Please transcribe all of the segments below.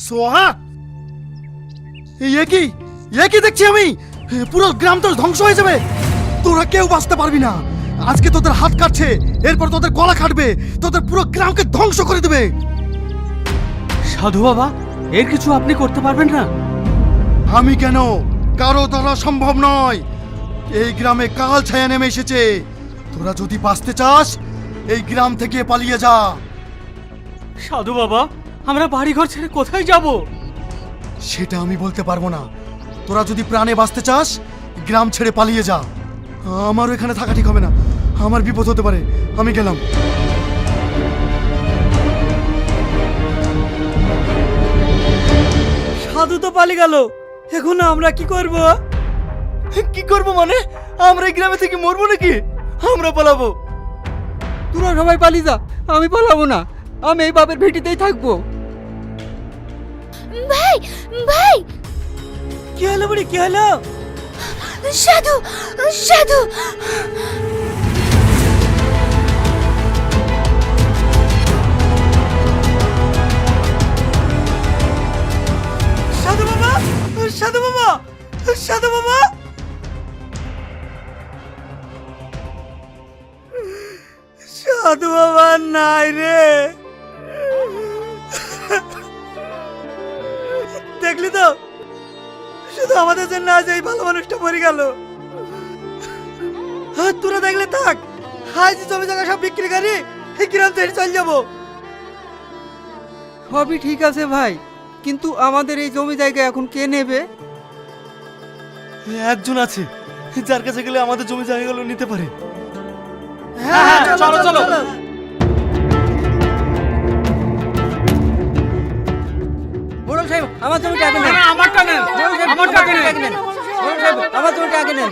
সোহা, এ কি দেখছি আমি? পুরো গ্রাম তো ধ্বংস হয়ে যাবে। তোরা কেউ বাঁচতে পারবি না। আজকে তোদের হাত কাটছে, এরপর তোদের গলা কাটবে, তোদের পুরো গ্রামকে ধ্বংস করে দেবে। সাধু বাবা, এর কিছু আপনি করতে পারবেন না? আমি কেন? কারো দ্বারা সম্ভব নয়। এই গ্রামে কাল ছায়া নেমে এসেছে। তোরা যদি বাঁচতে চাস, এই গ্রাম থেকে পালিয়ে যা। সাধু বাবা, আমরা বাড়িঘর ছেড়ে কোথায় যাব? সেটা আমি বলতে পারবো না। তোরা যদি প্রাণে বাঁচতে চাস, গ্রাম ছেড়ে পালিয়ে যা। আমারও এখানে থাকা ঠিক হবে না, আমার বিপদ হতে পারে। আমি গেলাম। সাধু তো পালিয়ে গেল, এখন আমরা কি করব? কি করবো মানে? আমরা এই গ্রামে থেকে মরবো নাকি? আমরা পালাবো। তোরা সবাই পালিয়ে যা, আমি পালাবো না। আমি এই বাপের ভিটিতেই থাকবো। ভাই ভাই, কি হলো বুড়ি, কি হলো? সাধু সাধু, সাধু বাবা, সাধু বাবা, সাধু বাবা। সাধু বাবা নাই রে। দেখলি তো, শুধু আমাদের জন্য আজ এই ভালো মানুষটা মরে গেল। তোরা দেখলে থাক, আজ জমি জায়গা সব বিক্রি করি এই গ্রাম থেকে চলে যাবো। সবই ঠিক আছে ভাই, কিন্তু আমাদের এই জমি জায়গা এখন কে নেবে? একজন আছে, যার কাছে গেলে আমাদের জমি জায়গাগুলো নিতে পারে। হ্যাঁ, চলো, চলো। বড় সাহেব, আমার জমিটা আগে নেন। আমারটা নেন, আমারটা আগে নেন। নেন। বড় সাহেব, আমার জমিটা আগে নেন।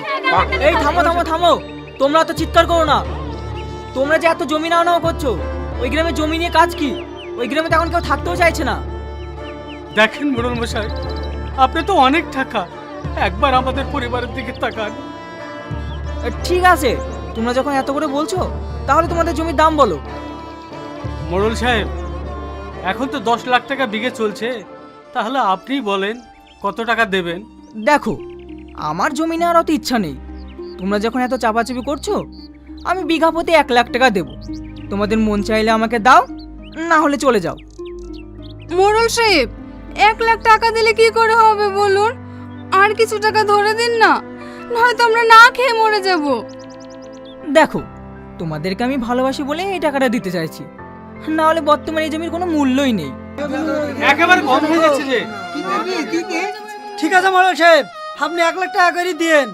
এই থামো থামো থামো, তোমরা তো চিৎকার করো না। তোমরা যে এত জমি নাও নাও করছো, ওই গ্রামে জমি নিয়ে কাজ কি? ওই গ্রামে তো এখন কেউ থাকতেও চাইছে না। দেখেন মোড়ল মশাই, আপনি তো অনেক টাকা, একবার আমাদের পরিবারের দিকে তাকান। ঠিক আছে, তোমরা যখন এত করে বলছো, তাহলে তোমাদের জমির দাম বলো। মোড়ল সাহেব, এখন তো 10 লাখ টাকা বিঘে চলছে, তাহলে আপনি বলেন কত টাকা দেবেন? দেখো, আমার জমি নেওয়ার অত ইচ্ছা নেই। তোমরা যখন এত চাপাচাপি করছো, আমি বিঘা প্রতি 1 লাখ টাকা দেবো। তোমাদের মন চাইলে আমাকে দাও, না হলে চলে যাও। মোড়ল সাহেব, 1 লাখ টাকা দিলে কি করে হবে বলুন? আর কিছু টাকা ধরে দিন না, নয়তো আমরা না খেয়ে মরে যাব। দেখো, তোমাদেরকে আমি ভালোবাসি বলে এই টাকাটা দিতে চাইছি, না হলে বর্তমানে এই জমির কোনো মূল্যই নেই। একেবারে কম হয়ে যাচ্ছে যে। ঠিক আছে মোড়ল সাহেব, আপনি 1 লাখ টাকা করে দিয়েন।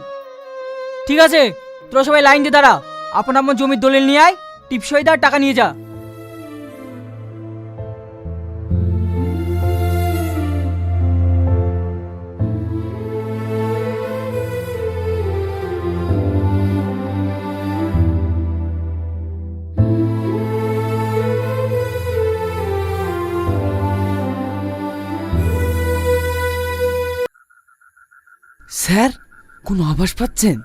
ঠিক আছে, তোরা সবাই লাইন দিয়ে দাঁড়া। আপন আপন জমির দলিল নিয়ে আয়, টিপসই দা, টাকা নিয়ে যা। স্যার, কোনো আভাস পাচ্ছেন?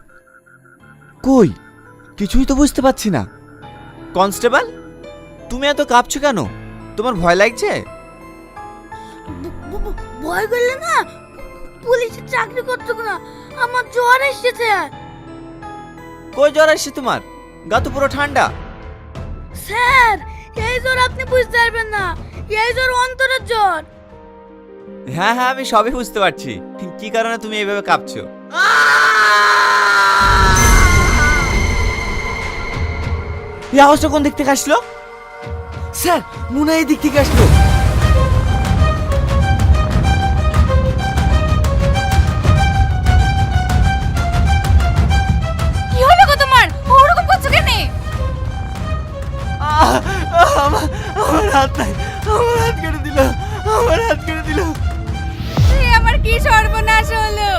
কই, কিছুই তো বুঝতে পারছি না। কনস্টেবল, তুমি এত কাঁপছো কেন? তোমার ভয় লাগছে? ভয় করলে না, পুলিশের চাকরি করতে না, আমার জ্বর এসেছে। কই জ্বর আসছে তোমার? গা তো পুরো ঠান্ডা। স্যার, এই জ্বর আপনি বুঝতে পারবেন না, এই জ্বর অন্তরের জ্বর। হ্যাঁ হ্যাঁ, আমি সবই বুঝতে পারছি কি কারণে তুমি এইভাবে কাঁপছো। এই আওয়াজটা কোন দিক থেকে আসলো? স্যার, মনে হয় এই দিক থেকে আসলো। কি হলো গো তোমার? ওরকম করছো কেন? আমার হাত নাই, আমার হাত কেটে দিল, আমার হাত কেটে দিল। আমার কি সর্বনাশ হলো?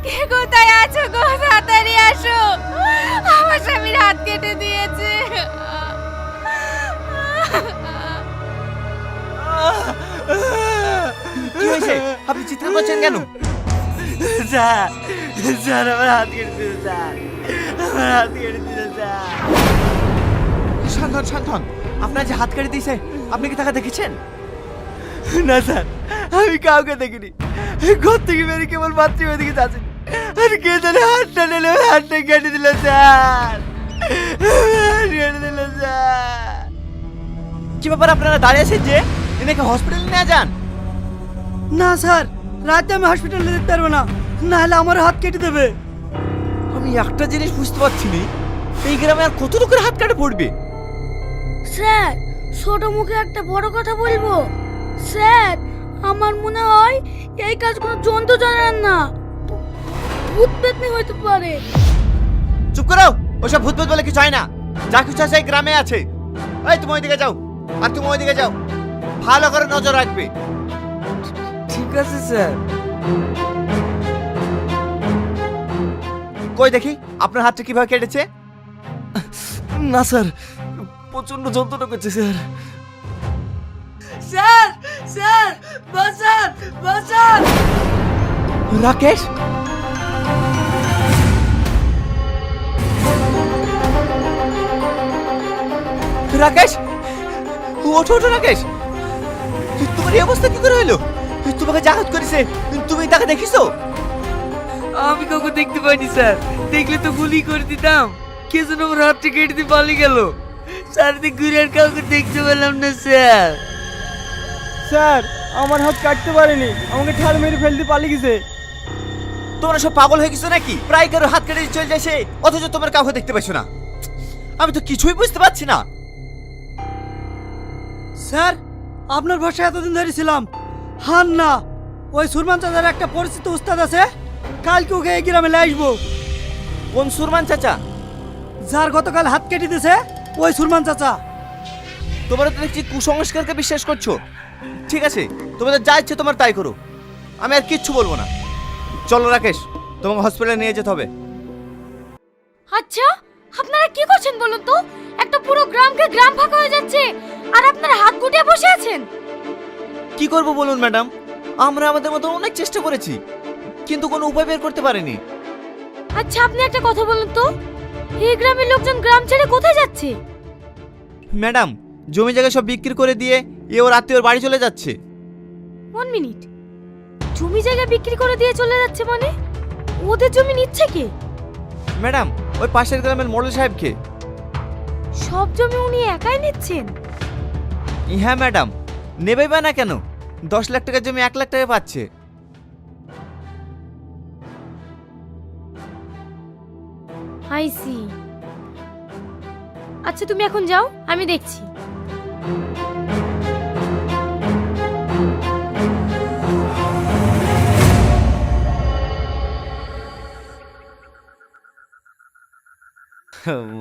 কে কোথায় আছো গো? তাড়াতাড়ি আসো, আমার স্বামীর হাত কেটে দিয়েছে। কি হয়েছে? আপনি চিৎকার করছেন কেন? স্যার, স্যার আমার হাত কেটে দিল, স্যার আমার হাত কেটে দিল, স্যার। শান্ত হন, শান্ত হন। আপনার যে হাত কেটে দিয়েছে, আপনি কি টাকা দেখেছেন? না স্যার, আমি কাউকে দেখিনি। ঘর থেকে বেরিয়ে কেবল বাথরুমের দিকে যাচ্ছি, আর কে জানে হাতটা নিলে হাতটা কেটে দিল স্যার, কেটে দিল স্যার। কি ব্যাপার, আপনারা দাঁড়িয়ে আছেন যে? এনাকে হসপিটালে নিয়ে যান। না স্যার, রাতে আমি হসপিটালে যেতে পারবো না, নাহলে আমার হাত কেটে দেবে। আমি একটা জিনিস বুঝতে পারছি না, এই গ্রামে আর কত লোকের হাত কাটে পড়বে? স্যার ছোট মুখে একটা বড় কথা বলবো। স্যার আমার মনে হয় এই কাজ কোনো জন্তু জানার না, ভূত পেতনি হইতে পারে। চুপ করো, ওসব ভূত ভূত বলে কিছু হয় না। যা কিছু আছে এই গ্রামে আছে। এই তুমি ওইদিকে যাও, আর তুমি ওইদিকে যাও, ভালো করে নজর রাখবে। ঠিক আছে স্যার। কই দেখি আপনার হাতটা কিভাবে কেটেছে? না স্যার, প্রচন্ড যন্ত্রণা করছে স্যার। স্যার স্যার বাঁচান বাঁচান। রাকেশ, রাকেশ, ওঠো ওঠো রাকেশ। তোমার এই অবস্থা কি করে হলো? তোমাকে জাগাত করেছে, তুমি তাকে দেখিছো? আমি কাউকে দেখতে পাইনি স্যার, দেখলে তো গুলি করে দিতাম। কে যেন আমার হাতটা কেটে দিয়ে পালিয়ে গেল। চারিদিক ঘুরে আর কাউকে দেখতে পেলাম না স্যার। স্যার আমার হাত কাটতে পারেনি, আমাকে ঠাল মেরে ফেলতে পালিয়ে গেছে। তোমরা সব পাগল হয়ে গেছো নাকি? প্রায় কারো হাত কেটে চলে যাচ্ছে, অথচ তোমরা কাউকে দেখতে পাচ্ছ না। আমি তো কিছুই বুঝতে পারছি না। স্যার আপনার ভাষায় এতদিন ধরে ছিলাম, হান না ওই সুরমান চাচার একটা পরিচিত উস্তাদ আছে, কালকে ওকে এই গ্রামে নিয়ে আসবো। কোন সুরমান চাচা? যার গতকাল হাত কেটে দিয়েছে ওই সুরমান চাচা। তোমরা তো দেখছি কুসংস্কারকে বিশ্বাস করছো। ঠিক আছে, তোমাদের যা ইচ্ছে তোমার তাই করো, আমি আর কিচ্ছু বলবো না। চলো রাকেশ, তোমাকে হসপিটালে নিয়ে যেতে হবে। আচ্ছা আপনারা কি করছেন বলুন তো? একটা পুরো গ্রামকে গ্রাম ফাঁকা হয়ে যাচ্ছে আর আপনারা হাত গুটিয়ে বসে আছেন। কি করব বলুন ম্যাডাম, আমরা আমাদের মতো অনেক চেষ্টা করেছি, কিন্তু কোনো উপায় বের করতে পারিনি। আচ্ছা আপনি একটা কথা বলুন তো, এই গ্রামের লোকজন গ্রাম ছেড়ে কোথায় যাচ্ছে? ম্যাডাম, জমি জায়গা সব বিক্রি করে দিয়ে এ ওর আত্মীয়র বাড়ি চলে যাচ্ছে। 1 মিনিট, জমি জায়গা বিক্রি করে দিয়ে চলে যাচ্ছে মানে? ওদের জমি নিচ্ছে কে? ম্যাডাম, ওই পাশের গ্রামের মোড়ল সাহেবকে। সব জমি উনি একাই নিচ্ছেন? হ্যাঁ ম্যাডাম, নেবেই বা না কেন? 10 লাখ টাকার জমি 1 লাখ টাকা পাচ্ছে। I see. আচ্ছা তুমি এখন যাও, আমি দেখছি।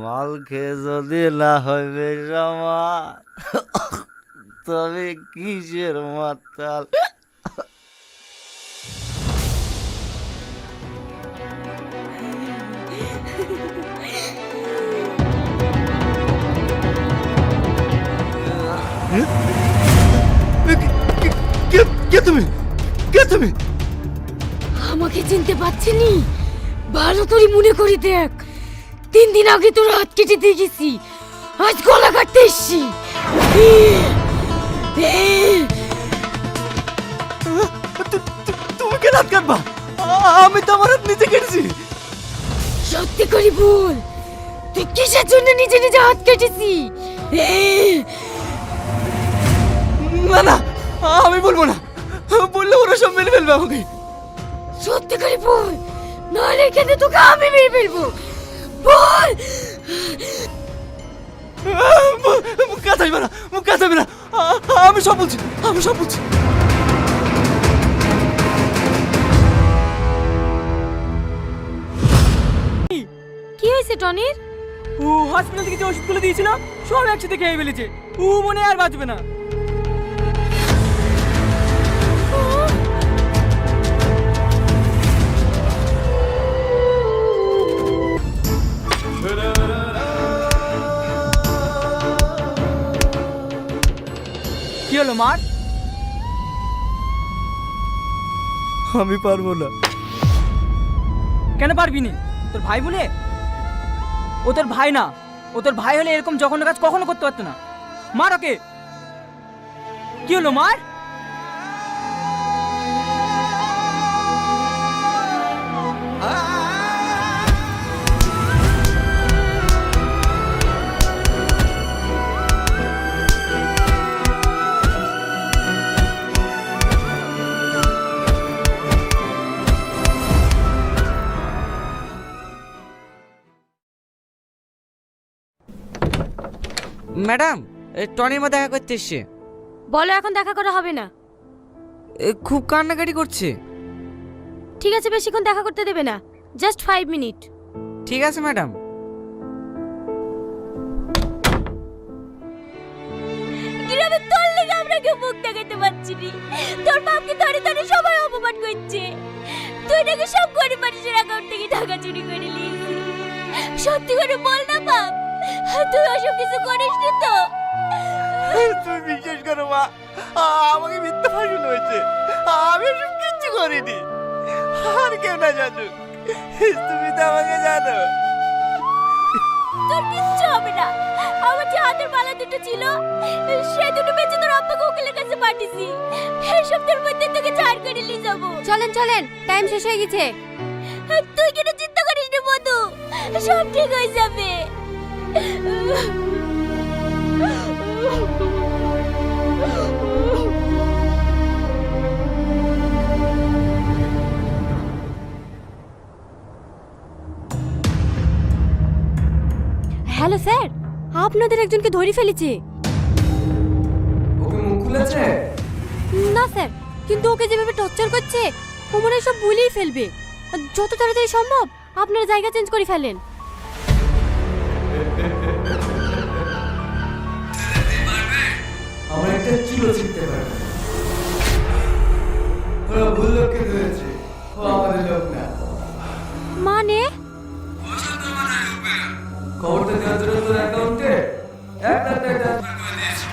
মাল খেয়ে যদি না হবে আমার, তবে কিসের মাতাল? কে তুমি? কে তুমি? আমাকে চিনতে পারছিনি? ভালো করে মনে করি দেখ, 3 দিন আগে তোর হাত কেটে দিয়ে গেছি, আজ গলা কাটতে এসছি। তুমি কে হাত কাটবা? আমি তো আমার হাত নিজে কেটেছি। সত্যি করে বল, তুই কিসের জন্য নিজে নিজে হাত কেটেছি? না না, আমি বলবো না, বললে ওরা সব মেরে ফেলবে আমাকে। সত্যি করে বল, নাহলে এখানে তোকে আমি মেরে ফেলবো। বল। মুখ কাঁচাইবে না, মুখ কাঁচাইবে না, আমি সব বলছি, আমি সব বলছি। কি হয়েছে টনির? ও হসপিটাল থেকে যে ওষুধগুলো দিয়েছিল সব একসাথে খেয়ে ফেলেছে, ও মনে হয় আর বাঁচবে না। কি হলো মার? আমি পারবো না। কেন পারবি নি? তোর ভাই বলে? ও তোর ভাই না, ও তোর ভাই হলে এরকম জঘন্য কাজ কখনো করতে পারতো না। মার ওকে। কি হলো মার? ম্যাডাম টনির মা দেখা করতে এসছে। বলো এখন দেখা করা হবে না। খুব কান্নাকাটি করছে। ঠিক আছে, বেশিক্ষণ দেখা করতে দেবে না, জাস্ট 5 মিনিট। ঠিক আছে ম্যাডাম। গ্রামে তোর লেগে আমরা কেউ মুখ দেখাতে পারছি নি। তোর বাপকে ধরে ধরে সবাই অপমান করছে। তুই নাকি সব গরিব মানুষের অ্যাকাউন্ট থেকে টাকা চুরি করে নিয়েছিস। সত্যি করে বল না বাপ, তুই ওসব কিছু করিস নি তো? তুমি বিশ্বাস করো মা, আমাকে মিথ্যা ফাঁসুন হয়েছে। আমি এসব কিচ্ছু করিনি। আর কেউ না জানুক, তুমি তো আমাকে জানো। তোর কিচ্ছু হবে না। আমার যে হাতের বালা দুটো ছিল, সে দুটো বেঁচে তোর আব্বাকে উকিলের কাছে পাঠিয়েছি। এই সপ্তাহের মধ্যে তোকে ছাড় করে নিয়ে যাবো। চলেন চলেন, টাইম শেষ হয়ে গেছে। তুই কেন চিন্তা করিস না বন্ধু, সব ঠিক হয়ে যাবে। হ্যালো স্যার, আপনাদের একজনকে ধরে ফেলেছে। ওকে মুখ খুলেছে? না স্যার, কিন্তু ওকে যেভাবে টর্চার করছে ও মনে হয় সব ভুলেই ফেলবে। যত তাড়াতাড়ি সম্ভব আপনারা জায়গা চেঞ্জ করে ফেলেন। আমরা একটা চিলো শিখতে পারি। ওরা ভুল লোককে ধরেছে, ও আমাদের লোক না। মানে খবরটা দেওয়ার জন্য তোর অ্যাকাউন্টে 1 লাখ টাকা ট্রান্সফার করে দিয়েছি।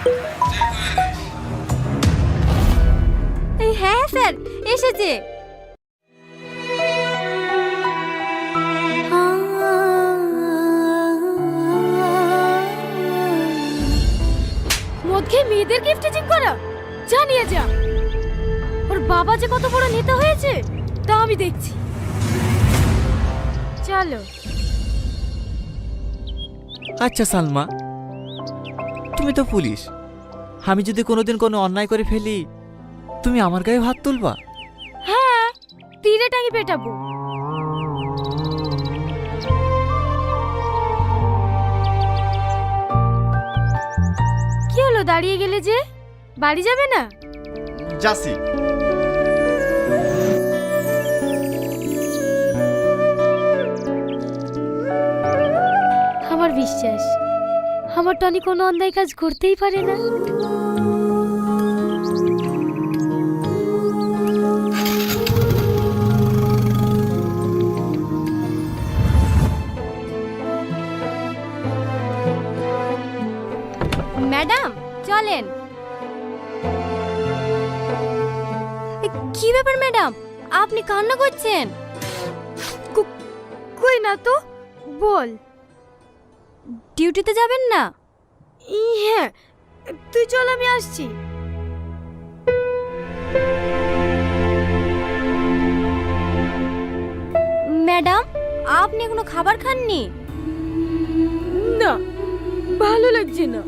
হ্যাঁ স্যার, এসেছে। মদ খেয়ে মেয়েদের গিফট চেক করা, জানিয়ে যা। ওর বাবা যে কত বড় নেতা হয়েছে তা আমি দেখছি। চলো। আচ্ছা সালমা, তুমি তো পুলিশ। আমি যদি কোনোদিন কোনো অন্যায় করে ফেলি, তুমি আমার গায়ে হাত তুলবা? হ্যাঁ, তীরে টাঙি পেটাবো। কি হলো, দাঁড়িয়ে গেলে যে? বাড়ি যাবে না? যাসি। আমার বিশ্বাস আমার টনি কোনো অন্যায় কাজ করতেই পারে না। ম্যাডাম চলেন। কি ব্যাপার ম্যাডাম, আপনি কান্না করছেন? কই না তো, বল। ডিউটিতে যাবেন না? হ্যাঁ, তুই চল, আমি আসছি। ম্যাডাম, আপনি এখনো খাবার খাননি? না, ভালো লাগছে না।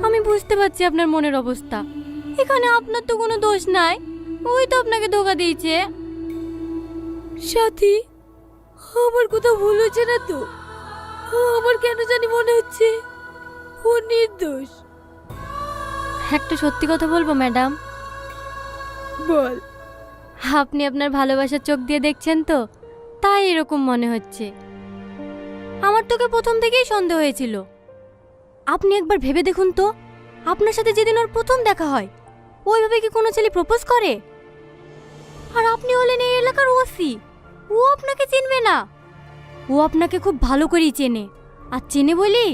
আমি বুঝতে পারছি আপনার মনের অবস্থা। এখানে আপনার তো কোনো দোষ নাই, ওই তো আপনাকে ধোকা দিয়েছে। সাথী, আমার কোথাও ভুল হচ্ছে না তো? আমার কেন জানি মনে হচ্ছে ও নির্দোষ। একটা সত্যি কথা বলবো ম্যাডাম? বল। আপনি আপনার ভালোবাসার চোখ দিয়ে দেখছেন তো, তাই এরকম মনে হচ্ছে। আমার তোকে প্রথম থেকেই সন্দেহ হয়েছিল। আপনি একবার ভেবে দেখুন তো, আপনার সাথে যেদিন ওর প্রথম দেখা হয়, ওইভাবে কি কোনো ছেলে প্রপোজ করে? আর আপনি হলেন এই এলাকার ওসি, ও আপনাকে চিনবে না? ও আপনাকে খুব ভালো করেই চেনে, আর চেনে বলেই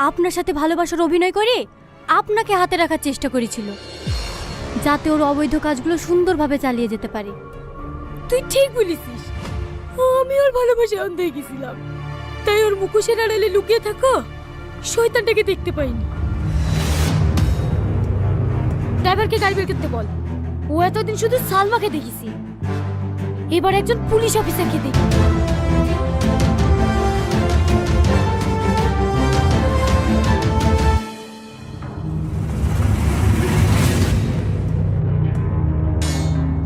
আপনার সাথে ভালোবাসার অভিনয় করে আপনাকে হাতে রাখার চেষ্টা করেছিল, যাতে ওর অবৈধ কাজগুলো সুন্দরভাবে চালিয়ে যেতে পারে। তুই ঠিক বলেছিস, আমি ওর ভালোবাসায় অন্ধ হয়ে গেছিলাম, তাই ওর মুখোশের আড়ালে লুকিয়ে থাকো শয়তানটাকে দেখতে পাইনি। ড্রাইভারকে গাড়ি বের করতে বল। ও এতদিন শুধু সালমাকে দেখেছি, এবার একজন পুলিশ অফিসারকে দেখি।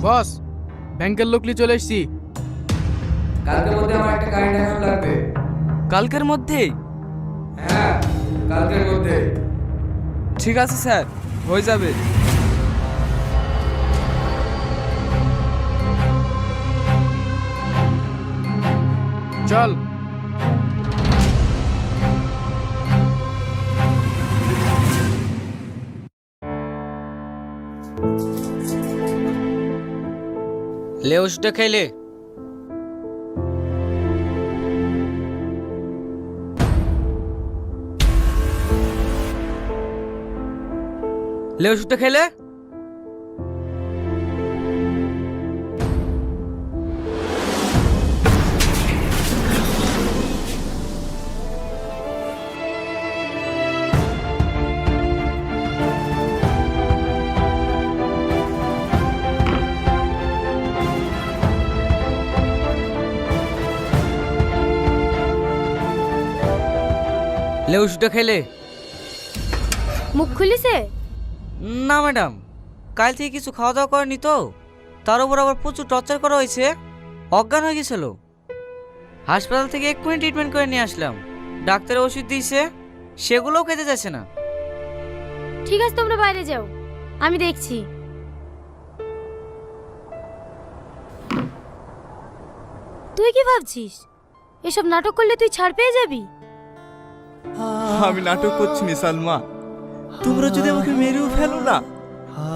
বস, ব্যাংকের লোক নিয়ে চলে এসেছি। কালকের মধ্যে আমার একটা কারেন্ট অ্যাকাউন্ট লাগবে। কালকের মধ্যেই? হ্যাঁ, কালকের মধ্যে। ঠিক আছে স্যার, হয়ে যাবে। চল। লে ওষুধটা খেলে। লে ওষুধটা খেলে। লে ওষুধটা খেলে। মুখ খুলিছে? না ম্যাডাম, কাল থেকে কিছু খাওয়া দাওয়া করেনি তো, তার উপর আবার প্রচুর টর্চার করা হয়েছে, অজ্ঞান হয়ে গেছিল। হাসপাতাল থেকে এক্ষুনি ট্রিটমেন্ট করে নিয়ে আসলাম। ডাক্তার ওষুধ দিয়েছে, সেগুলোও খেতে যাচ্ছে না। ঠিক আছে, তোমরা বাইরে যাও, আমি দেখছি। তুই কি ভাবছিস এসব নাটক করলে তুই ছাড় পেয়ে যাবি? আমি নাটক করছি নি সালমা, তোমরা যদি আমাকে মেরেও ফেলো না,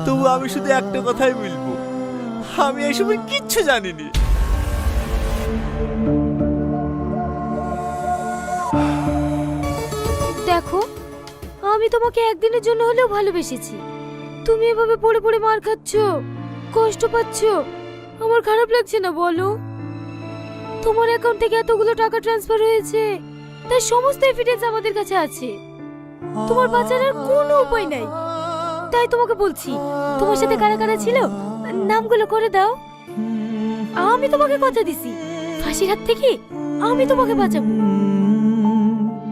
তবু আমি শুধু একটা কথাই বলবো, আমি এসবের কিচ্ছু জানিনি। দেখো, আমি তোমাকে একদিনের জন্য হলেও ভালোবেসেছি। তুমি এভাবে পড়ে পড়ে মার খাচ্ছ, কষ্ট পাচ্ছ, আমার খারাপ লাগছে না বলো? তোমার অ্যাকাউন্ট থেকে এতগুলো টাকা ট্রান্সফার হয়েছে, তার সমস্ত এভিডেন্স আমাদের কাছে আছে। তোমার বাঁচার আর কোনো উপায় নাই। তাই তোমাকে বলছি, তোমার সাথে কারা কারা ছিল নামগুলো করে দাও। আমি তোমাকে কথা দিছি, ফাঁসির হাত থেকে আমি তোমাকে বাঁচাবো।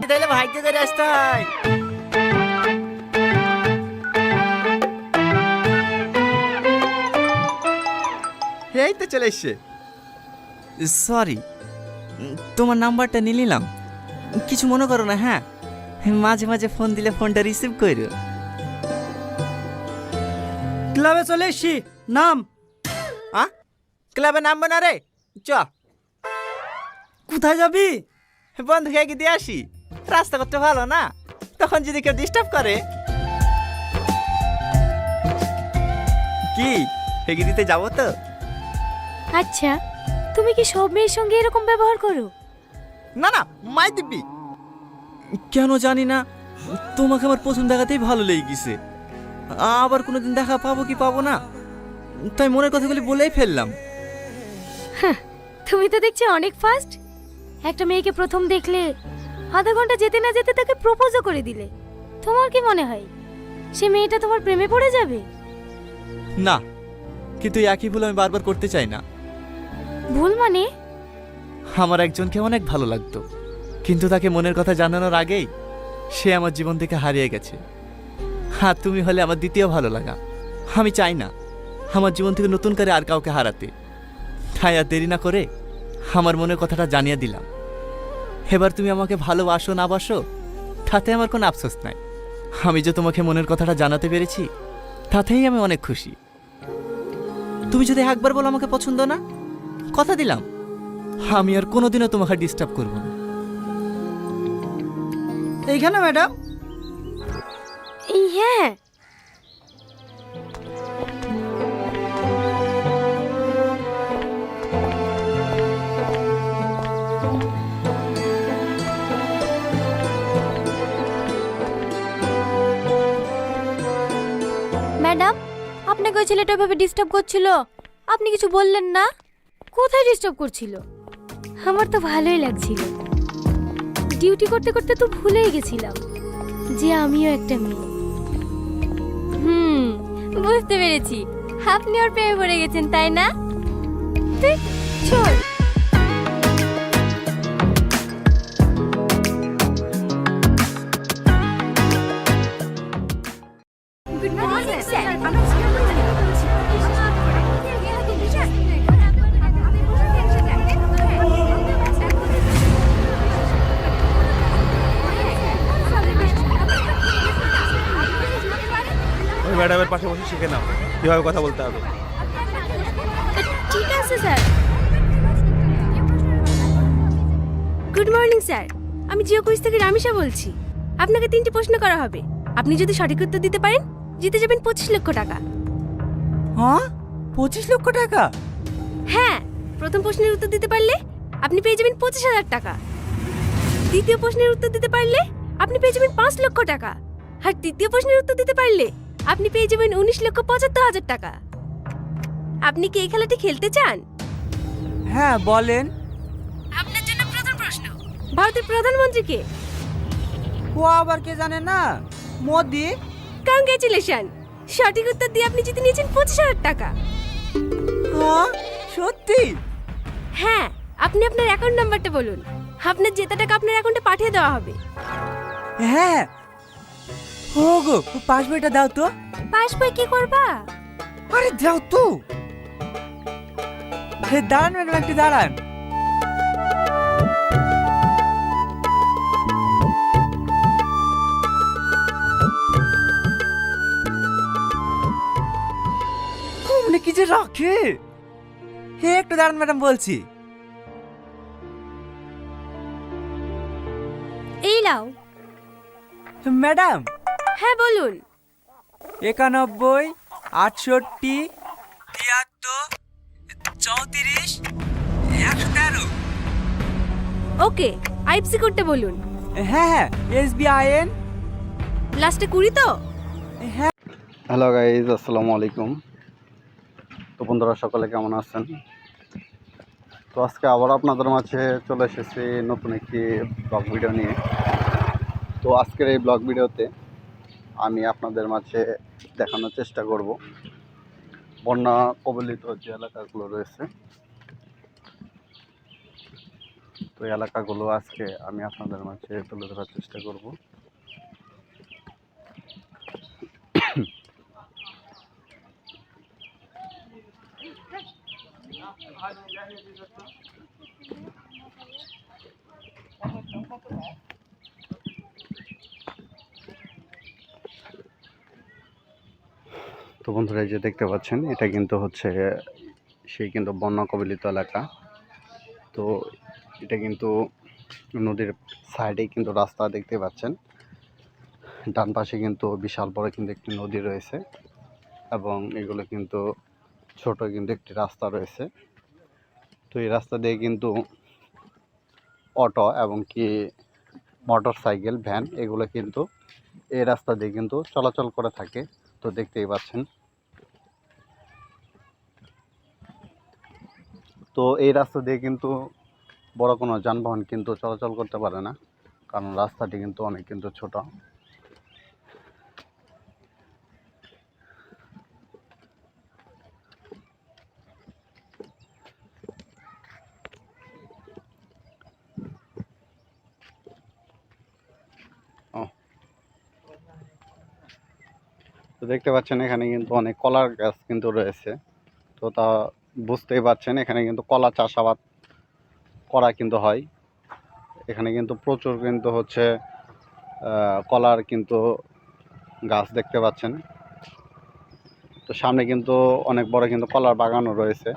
তাহলে ভাগ্য করে আসতে হয়। এই তো চলে এসছে। সরি, তোমার নাম্বারটা নিয়ে নিলাম, কিছু মনে করো না। হ্যাঁ, মাঝে মাঝে ফোন দিলে ফোনটা রিসিভ করো। ক্লাবে চলে এসছি, নাম। ক্লাবে নামবে না রে, চ। কোথায় যাবি? বন্ধুকে এগিয়ে দিয়ে আসি, রাস্তা করতে ভালো না, তখন যদি কেউ ডিস্টার্ব করে। কি এগিয়ে দিতে যাবো তো? আচ্ছা, তুমি কি সব মেয়ের সঙ্গে এরকম ব্যবহার করো? না না, মাই দিব্যি। কেন জানি না, তোমাকে আমার প্রথম দেখাতেই ভালো লেগে গেছে। আবার কোনোদিন দেখা পাবো কি পাবো না, তাই মনের কথাগুলি বলেই ফেললাম। তুমি তো দেখছি অনেক ফাস্ট। একটা মেয়েকে প্রথম দেখলে আধা ঘন্টা যেতে না যেতে তাকে প্রপোজও করে দিলে। তোমার কি মনে হয় সে মেয়েটা তোমার প্রেমে পড়ে যাবে? না, কিন্তু একই ভুল আমি বারবার করতে চাই না। ভুল মানে? আমার একজনকে অনেক ভালো লাগতো, কিন্তু তাকে মনের কথা জানানোর আগেই সে আমার জীবন থেকে হারিয়ে গেছে। হ্যাঁ, তুমি হলে আমার দ্বিতীয় ভালো লাগা। আমি চাই না আমার জীবন থেকে নতুন করে আর কাউকে হারাতে, তাই আর দেরি না করে আমার মনের কথাটা জানিয়ে দিলাম। এবার তুমি আমাকে ভালোবাসো না বাসো তাতে আমার কোনো আফসোস নাই। আমি যে তোমাকে মনের কথাটা জানাতে পেরেছি তাতেই আমি অনেক খুশি। তুমি যদি একবার বলো আমাকে পছন্দ না, কথা দিলাম আমি আর কোনোদিনও তোমাকে ডিস্টার্ব করব না। এইখানে ম্যাডাম? হ্যাঁ। ম্যাডাম, আপনাকে ওই ছেলেটা এভাবে ডিস্টার্ব করছিল, আপনি কিছু বললেন না? কোথায় ডিস্টার্ব করছিল? আমার তো ভালোই লাগছিল। ডিউটি করতে করতে তো ভুলেই গেছিলাম যে আমিও একটা মেয়ে। বুঝতে পেরেছি, আপনি ওর প্রেমে পড়ে গেছেন, তাই না? চল। Good morning sir. ম্যাডামের পাশে বসে শিখে নাও কীভাবে কথা বলতে হবে। ঠিক আছে স্যার। গুড মর্নিং স্যার, আমি জিও কুইজ থেকে রামিশা বলছি। আপনাকে 3টি প্রশ্ন করা হবে, আপনি যদি সঠিক উত্তর দিতে পারেন জিতে যাবেন 25 লক্ষ টাকা। হ্যাঁ, 25 লক্ষ টাকা? হ্যাঁ, প্রথম প্রশ্নের উত্তর দিতে পারলে আপনি পেয়ে যাবেন 25,000 টাকা। দ্বিতীয় প্রশ্নের উত্তর দিতে পারলে আপনি পেয়ে যাবেন 5 লক্ষ টাকা। আর তৃতীয় প্রশ্নের উত্তর দিতে পারলে আপনি পেয়ে যাবেন 19,75,000 টাকা। আপনি কি এই খেলাটি খেলতে চান? হ্যাঁ, বলেন। আপনার জন্য প্রথম প্রশ্ন, ভারতের প্রধানমন্ত্রী কে? ও আবার কে জানে না? মোদি। কংগ্রেচুলেশন, সঠিক উত্তর দিয়ে আপনি জিতে নিয়েছেন 25,000 টাকা। হ্যাঁ, সত্যি? হ্যাঁ, আপনি আপনার অ্যাকাউন্ট নাম্বারটা বলুন, আপনার জেতা টাকা আপনার অ্যাকাউন্টে পাঠিয়ে দেওয়া হবে। হ্যাঁ। ও গো, পাসবইটা দাও তো। পাসবই কি করবা? আরে দাও তো। দাঁড়ান ম্যাডাম, একটু দাঁড়ান। মানে কি যে রাখে। হে, একটু দাঁড়ান ম্যাডাম, বলছি। এই লাও। ম্যাডাম। হ্যাঁ বলুন। 91, 68, 73, 34, 113। ওকে, আইএফসি কোডটা বলুন। হ্যাঁ হ্যাঁ, SBIN। লাস্টে 20 তো? হ্যাঁ। হ্যালো গাইজ, আসসালামু আলাইকুম। তো বন্ধুরা সকলে কেমন আছেন? তো আজকে আবার আপনাদের মাঝে চলে এসেছি নতুন একটি ব্লগ ভিডিও নিয়ে। তো আজকের এই ব্লগ ভিডিওতে আমি আপনাদের মাঝে দেখানোর চেষ্টা করব বন্যা কবলিত যে এলাকাগুলো রয়েছে, তো এই এলাকাগুলো আজকে আমি আপনাদের মাঝে তুলে ধরার চেষ্টা করব। তো বন্ধুরা, এই যে দেখতে পাচ্ছেন, এটা কিন্তু হচ্ছে সেই কিন্তু বন্যা কবলিত এলাকা। তো এটা কিন্তু নদীর সাইডে কিন্তু রাস্তা দেখতে পাচ্ছেন। ডান পাশে কিন্তু বিশাল বড় কিন্তু একটি নদী রয়েছে এবং এগুলো কিন্তু ছোট কিন্তু একটি রাস্তা রয়েছে। তো এই রাস্তা দিয়ে কিন্তু অটো এবং কি মোটর সাইকেল, ভ্যান এগুলো কিন্তু এই রাস্তা দিয়ে কিন্তু চলাচল করে থাকে। তো দেখতেই পাচ্ছেন। তো এই রাস্তা দিয়ে কিন্তু বড় কোনো যানবাহন কিন্তু চলাচল করতে পারে না, কারণ রাস্তাটি কিন্তু অনেক কিন্তু ছোট। তো দেখতে পাচ্ছেন এখানে কিন্তু অনেক কলার গাছ কিন্তু রয়েছে। তো তা বুঝতেই পারছেন, এখানে কিন্তু কলা চাষাবাদ করা কিন্তু হয়। এখানে কিন্তু প্রচুর কিন্তু হচ্ছে কলার কিন্তু গাছ দেখতে পাচ্ছেন। তো সামনে কিন্তু অনেক বড় কিন্তু কলার বাগানও রয়েছে।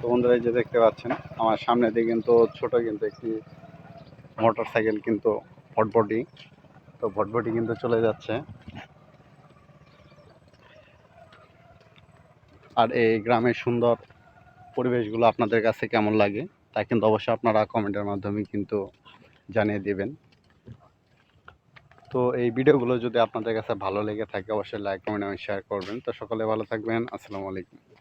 তো বন্ধুরা, এই যে দেখতে পাচ্ছেন আমার সামনে দিয়ে কিন্তু ছোট কিন্তু একটি মোটর সাইকেল কিন্তু ভটভটি, তো ভটভটি কিন্তু চলে যাচ্ছে। আর এই গ্রামের সুন্দর পরিবেশগুলো আপনাদের কাছে কেমন লাগে তা কিন্তু অবশ্যই আপনারা কমেন্টের মাধ্যমে কিন্তু জানিয়ে দেবেন। তো এই ভিডিওগুলো যদি আপনাদের কাছে ভালো লেগে থাকে অবশ্যই লাইক, কমেন্ট এবং শেয়ার করবেন। তো সকলে ভালো থাকবেন। আসসালামু আলাইকুম।